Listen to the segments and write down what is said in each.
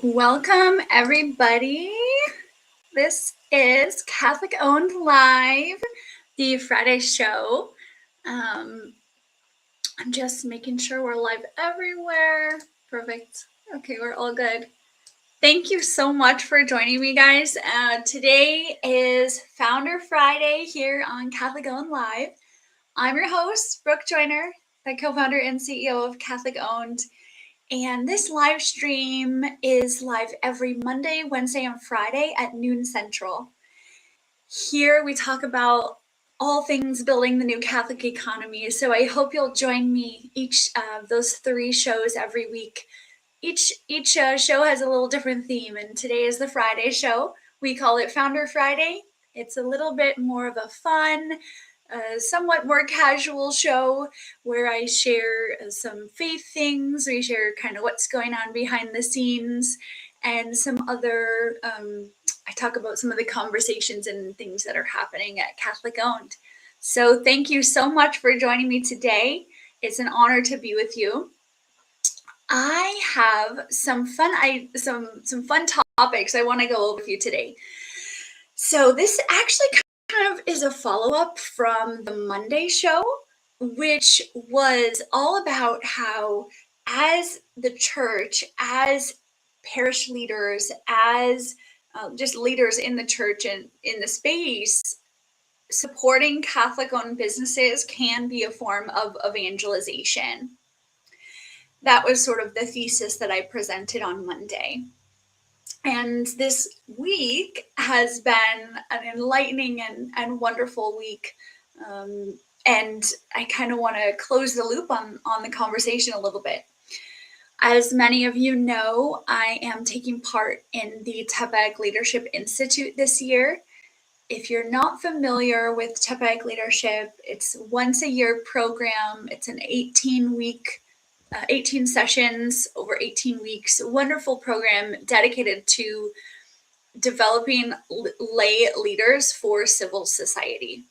Welcome, everybody. This is Catholic Owned Live, the Friday show. I'm just making sure we're live everywhere. Perfect. Okay, we're all good. Thank you so much for joining me, guys. Today is Founder Friday here on Catholic Owned Live. I'm your host, Brooke Joyner, the co-founder and CEO of Catholic Owned. And this live stream is live every Monday, Wednesday, and Friday at noon Central. Here we talk about all things building the new Catholic economy. So I hope you'll join me each of those 3 shows every week. Each show has a little different theme, and today is the Friday show. We call it Founder Friday. It's a little bit more of a fun, somewhat more casual show where I share some faith things. We share kind of what's going on behind the scenes and some other, I talk about some of the conversations and things that are happening at Catholic Owned. So thank you so much for joining me today. It's an honor to be with you. I have some fun topics I want to go over with you today. So this actually kind of is a follow-up from the Monday show, which was all about how, as the church, as parish leaders, as just leaders in the church and in the space, supporting Catholic-owned businesses can be a form of evangelization. That was sort of the thesis that I presented on Monday. And this week has been an enlightening and wonderful week. And I kind of want to close the loop on the conversation a little bit. As many of you know, I am taking part in the TEPEC Leadership Institute this year. If you're not familiar with TEPEC Leadership, it's a once-a-year program. It's an 18 sessions over 18 weeks, a wonderful program dedicated to developing lay leaders for civil society.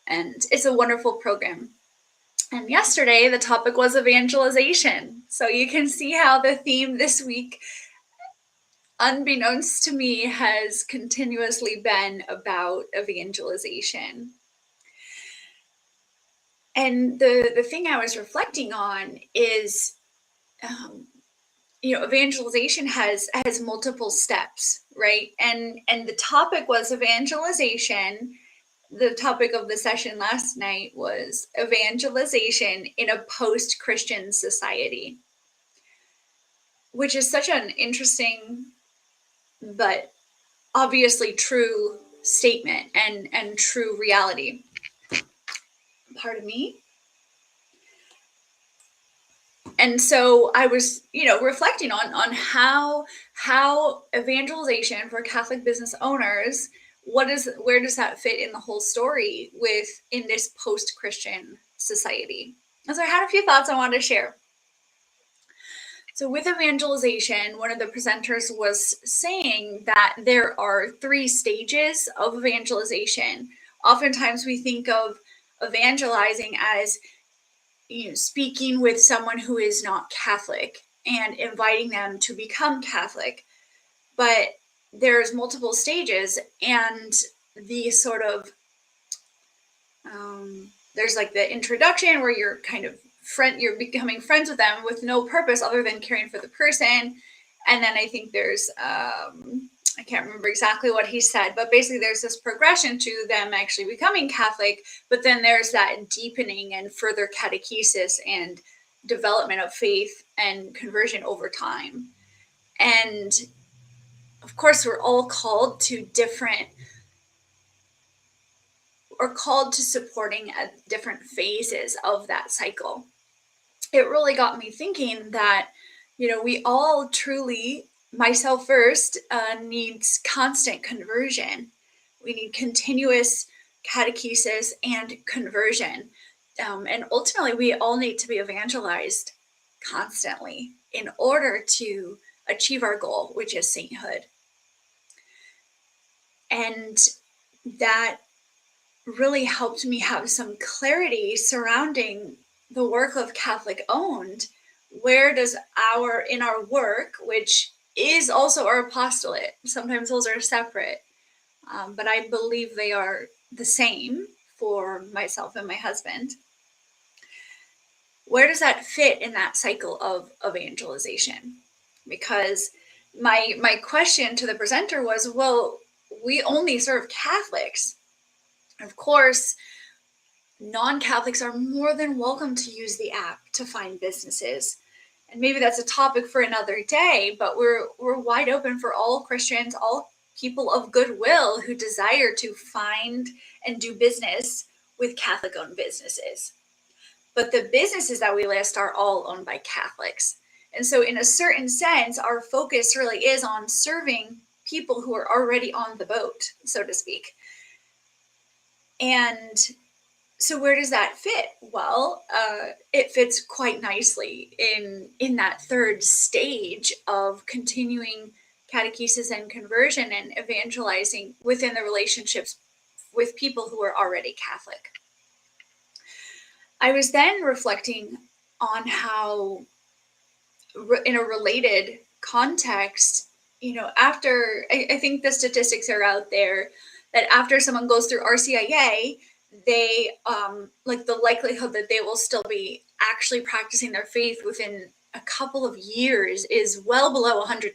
And it's a wonderful program. And yesterday, the topic was evangelization. So you can see how the theme this week, unbeknownst to me, has continuously been about evangelization. And the thing I was reflecting on is, evangelization has multiple steps, right? And the topic was evangelization. The topic of the session last night was evangelization in a post-Christian society, which is such an interesting but obviously true statement and true reality. Pardon me. And so I was, reflecting on how evangelization for Catholic business owners, where does that fit in the whole story in this post-Christian society? And so I had a few thoughts I wanted to share. So with evangelization, one of the presenters was saying that there are 3 stages of evangelization. Oftentimes we think of evangelizing as speaking with someone who is not Catholic and inviting them to become Catholic. But there's multiple stages, and the sort of, there's like the introduction where you're kind of you're becoming friends with them with no purpose other than caring for the person. And then I think there's, I can't remember exactly what he said, but basically there's this progression to them actually becoming Catholic, but then there's that deepening and further catechesis and development of faith and conversion over time. And of course, we're all called to supporting at different phases of that cycle. It really got me thinking that, we all truly, myself first, needs constant conversion. We need continuous catechesis and conversion. And ultimately, we all need to be evangelized constantly in order to achieve our goal, which is sainthood. And that really helped me have some clarity surrounding the work of Catholic Owned. Where does in our work, which is also our apostolate. Sometimes those are separate, but I believe they are the same for myself and my husband. Where does that fit in that cycle of evangelization? Because my question to the presenter was, well, we only serve Catholics. Of course, non-Catholics are more than welcome to use the app to find businesses. And maybe that's a topic for another day, but we're wide open for all Christians, all people of goodwill who desire to find and do business with Catholic-owned businesses. But the businesses that we list are all owned by Catholics. And so in a certain sense, our focus really is on serving people who are already on the boat, so to speak. And so where does that fit? Well, it fits quite nicely in that third stage of continuing catechesis and conversion and evangelizing within the relationships with people who are already Catholic. I was then reflecting on how, in a related context, after, I think the statistics are out there that after someone goes through RCIA, they, like the likelihood that they will still be actually practicing their faith within a couple of years is well below 100%.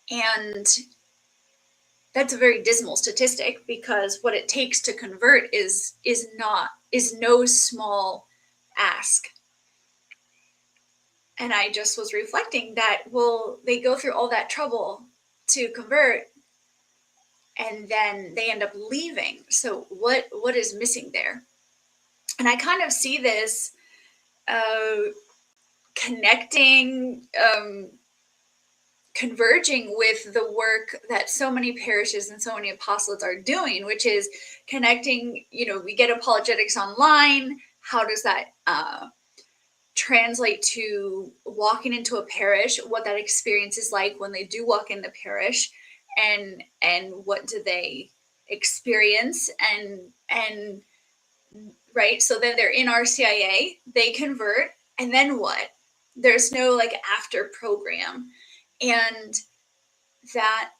And that's a very dismal statistic, because what it takes to convert is no small ask. And I just was reflecting that, well, they go through all that trouble to convert and then they end up leaving. So what is missing there? And I kind of see this connecting, converging with the work that so many parishes and so many apostolates are doing, which is connecting. We get apologetics online. How does that translate to walking into a parish, what that experience is like when they do walk in the parish, and what do they experience, and right? So then they're in RCIA, they convert, and then what? There's no like after program. And that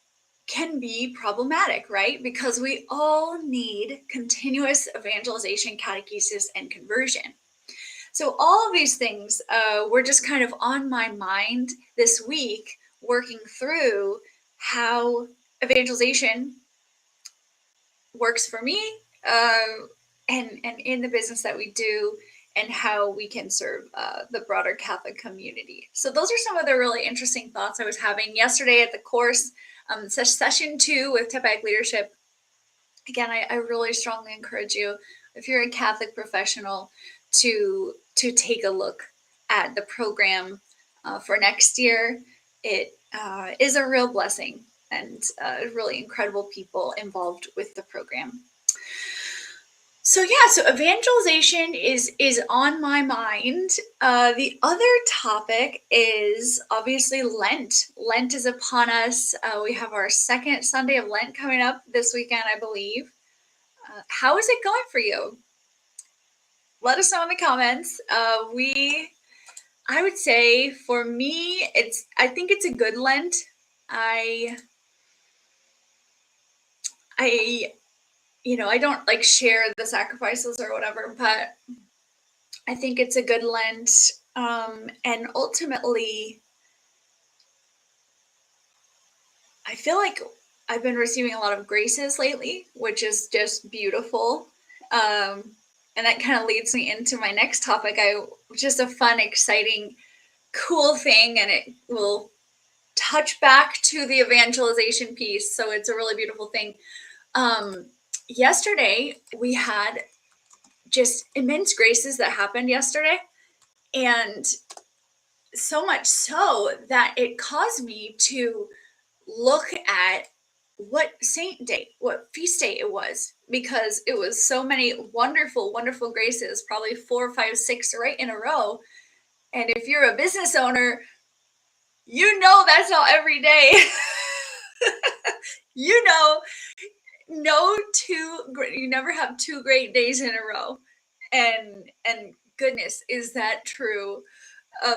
can be problematic, right? Because we all need continuous evangelization, catechesis, and conversion. So all of these things were just kind of on my mind this week, working through how evangelization works for me, and in the business that we do, and how we can serve the broader Catholic community. So those are some of the really interesting thoughts I was having yesterday at the course, session 2 with Tepeyac Leadership. Again, I really strongly encourage you, if you're a Catholic professional, to take a look at the program for next year. It is a real blessing, and really incredible people involved with the program. So evangelization is on my mind. The other topic is obviously Lent. Lent is upon us. We have our second Sunday of Lent coming up this weekend, I believe. How is it going for you? Let us know in the comments. I would say for me, I think it's a good Lent. I don't like share the sacrifices or whatever, but I think it's a good Lent. And ultimately, I feel like I've been receiving a lot of graces lately, which is just beautiful. And that kind of leads me into my next topic. Just a fun, exciting, cool thing, and it will touch back to the evangelization piece. So it's a really beautiful thing. Yesterday, we had just immense graces that happened yesterday. And so much so that it caused me to look at what saint day, what feast day it was, because it was so many wonderful, wonderful graces, probably 4, 5, 6 right in a row. And if you're a business owner, that's not every day. you never have 2 great days in a row. And goodness, is that true?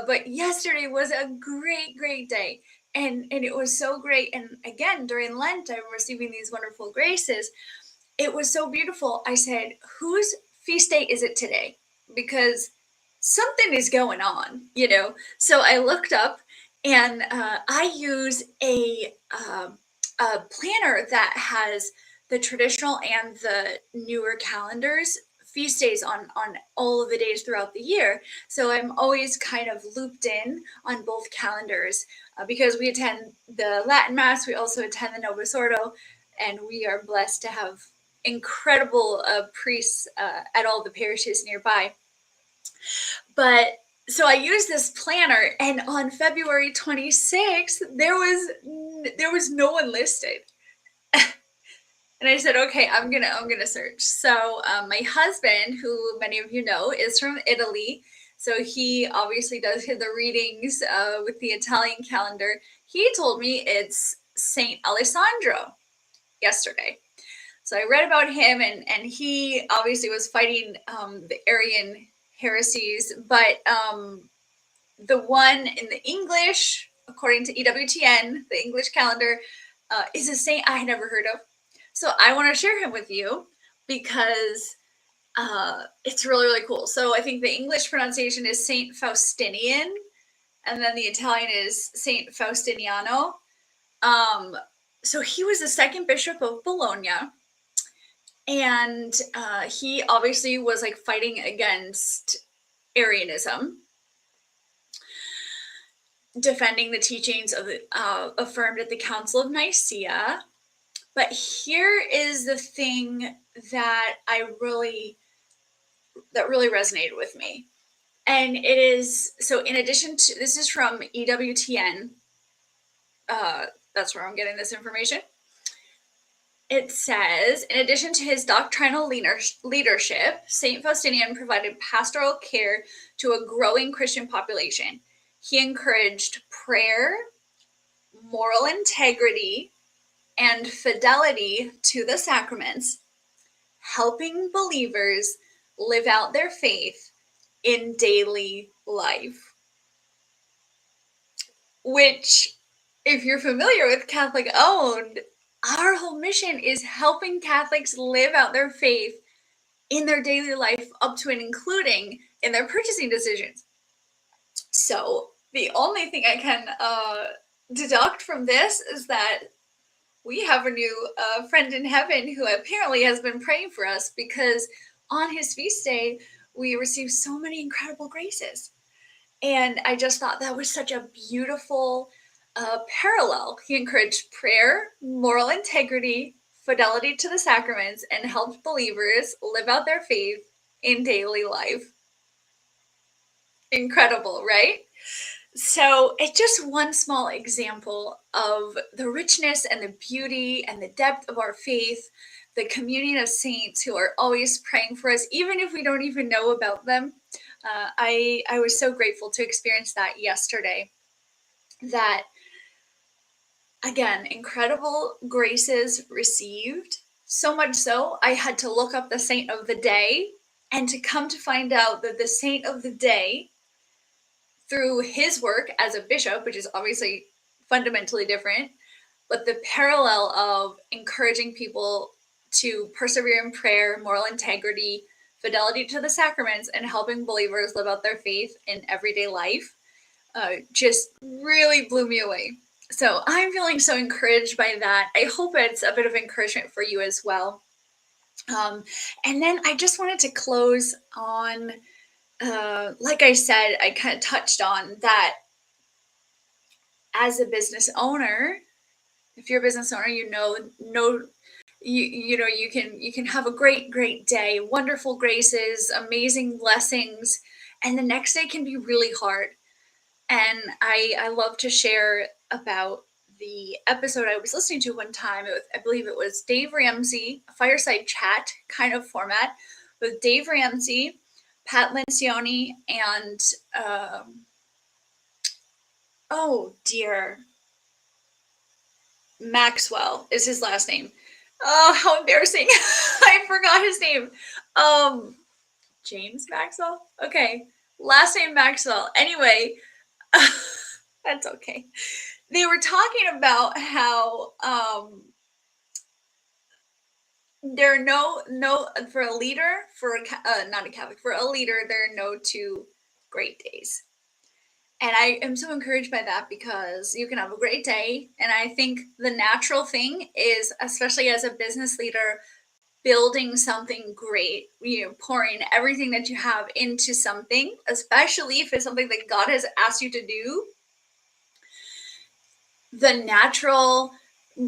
But yesterday was a great day. And it was so great. And again, during Lent, I'm receiving these wonderful graces. It was so beautiful. I said, whose feast day is it today? Because something is going on. So I looked up, and I use a planner that has the traditional and the newer calendars feast days on all of the days throughout the year. So I'm always kind of looped in on both calendars, because we attend the Latin Mass, we also attend the Novus Ordo, and we are blessed to have incredible priests at all the parishes nearby. But so I used this planner, and on February 26th, there was no one listed. And I said, okay, I'm gonna search. So my husband, who many of you know, is from Italy. So he obviously does the readings with the Italian calendar. He told me it's Saint Alessandro yesterday. So I read about him, and he obviously was fighting the Arian heresies, but the one in the English, according to EWTN, the English calendar, is a saint I had never heard of. So I want to share him with you because it's really cool. So I think the English pronunciation is Saint Faustinian, and then the Italian is Saint Faustiniano. So he was the second bishop of Bologna, and he obviously was like fighting against Arianism, defending the teachings of affirmed at the Council of Nicaea. But here is the thing that really resonated with me. And it is, so in addition to, this is from EWTN, that's where I'm getting this information. It says, in addition to his doctrinal leadership, St. Faustinian provided pastoral care to a growing Christian population. He encouraged prayer, moral integrity, and fidelity to the sacraments, helping believers live out their faith in daily life. Which, if you're familiar with Catholic Owned, our whole mission is helping Catholics live out their faith in their daily life, up to and including in their purchasing decisions. So the only thing I can deduct from this is that we have a new friend in heaven who apparently has been praying for us, because on his feast day, we received so many incredible graces. And I just thought that was such a beautiful parallel. He encouraged prayer, moral integrity, fidelity to the sacraments, and helped believers live out their faith in daily life. Incredible, right? So it's just one small example of the richness and the beauty and the depth of our faith, the communion of saints who are always praying for us, even if we don't even know about them. I was so grateful to experience that yesterday. That, again, incredible graces received. So much so, I had to look up the saint of the day, and to come to find out that the saint of the day, through his work as a bishop, which is obviously fundamentally different, but the parallel of encouraging people to persevere in prayer, moral integrity, fidelity to the sacraments, and helping believers live out their faith in everyday life, just really blew me away. So I'm feeling so encouraged by that. I hope it's a bit of encouragement for you as well. And then I just wanted to close on, like I said, I kind of touched on that as a business owner. If you're a business owner, you know you can have a great day, wonderful graces, amazing blessings, and the next day can be really hard. And I love to share about the episode I was listening to one time. I believe it was Dave Ramsey, a fireside chat kind of format with Dave Ramsey, Pat Lencioni, and oh dear, Maxwell is his last name. Oh, how embarrassing. I forgot his name. James Maxwell? Okay. Last name Maxwell. Anyway, that's okay. They were talking about how there are no for a leader, for not a Catholic, for a leader, there are no two great days. And I am so encouraged by that because you can have a great day. And I think the natural thing is, especially as a business leader, building something great, pouring everything that you have into something, especially if it's something that God has asked you to do. The natural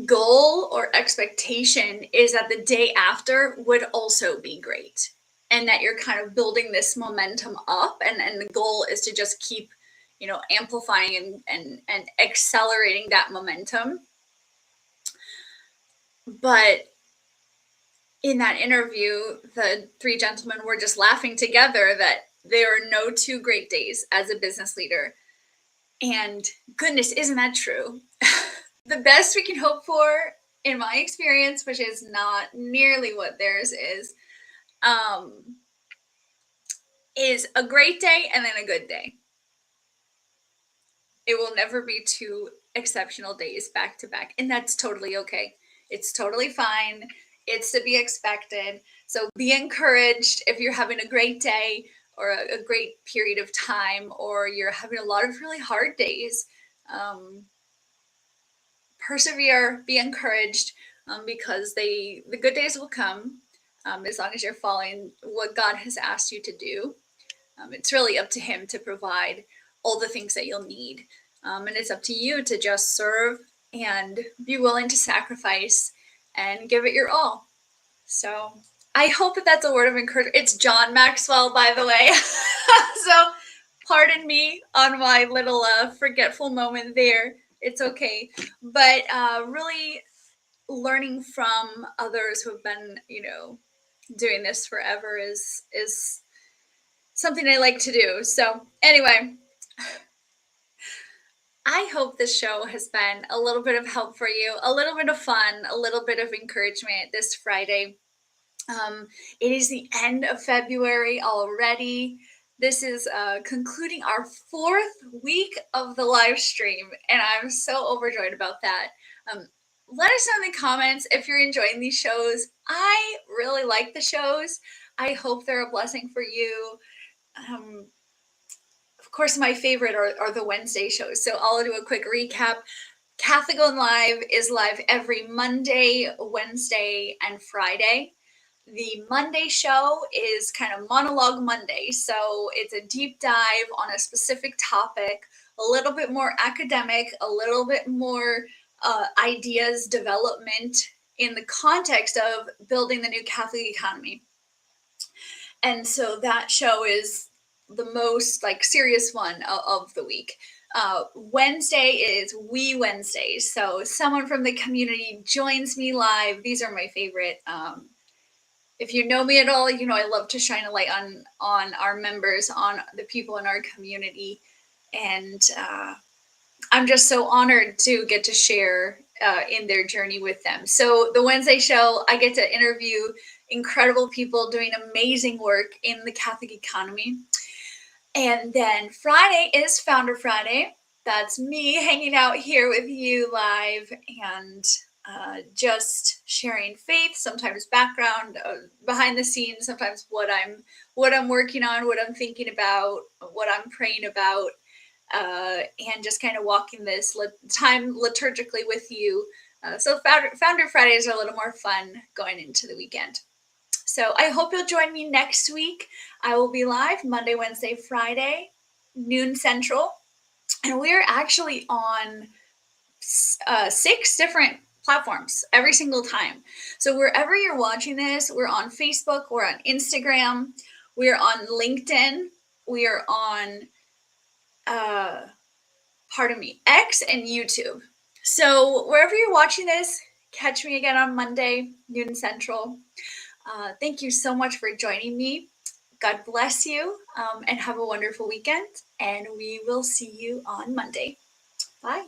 goal or expectation is that the day after would also be great, and that you're kind of building this momentum up, and the goal is to just keep amplifying and accelerating that momentum. But in that interview, the three gentlemen were just laughing together that there are no two great days as a business leader. And goodness, isn't that true? The best we can hope for, in my experience, which is not nearly what theirs is a great day and then a good day. It will never be two exceptional days back to back, and that's totally okay. It's totally fine. It's to be expected. So be encouraged if you're having a great day or a great period of time, or you're having a lot of really hard days. Persevere, be encouraged, because the good days will come, as long as you're following what God has asked you to do. It's really up to Him to provide all the things that you'll need. And it's up to you to just serve and be willing to sacrifice and give it your all. So I hope that that's a word of encouragement. It's John Maxwell, by the way. So pardon me on my little forgetful moment there. It's okay. But really learning from others who have been, doing this forever is something I like to do. So anyway, I hope this show has been a little bit of help for you, a little bit of fun, a little bit of encouragement this Friday. It is the end of February already. This is concluding our 4th week of the live stream, and I'm so overjoyed about that. Let us know in the comments if you're enjoying these shows. I really like the shows. I hope they're a blessing for you. Of course, my favorite are the Wednesday shows. So I'll do a quick recap. Catholic Owned Live is live every Monday, Wednesday, and Friday. The Monday show is kind of Monologue Monday. So it's a deep dive on a specific topic, a little bit more academic, a little bit more ideas development in the context of building the new Catholic economy. And so that show is the most serious one of the week. Wednesday is We Wednesdays. So someone from the community joins me live. These are my favorite. If you know me at all, I love to shine a light on our members, on the people in our community. And I'm just so honored to get to share in their journey with them. So the Wednesday show, I get to interview incredible people doing amazing work in the Catholic economy. And then Friday is Founder Friday. That's me hanging out here with you live and just sharing faith, sometimes background, behind the scenes, sometimes what I'm working on, what I'm thinking about, what I'm praying about, and just kind of walking this time liturgically with you. So Founder Fridays are a little more fun going into the weekend. So I hope you'll join me next week. I will be live Monday, Wednesday, Friday, noon Central. And we're actually on 6 different platforms every single time. So wherever you're watching this, we're on Facebook, we're on Instagram, we're on LinkedIn, we are on, X and YouTube. So wherever you're watching this, catch me again on Monday, noon Central. Thank you so much for joining me. God bless you, and have a wonderful weekend. And we will see you on Monday. Bye.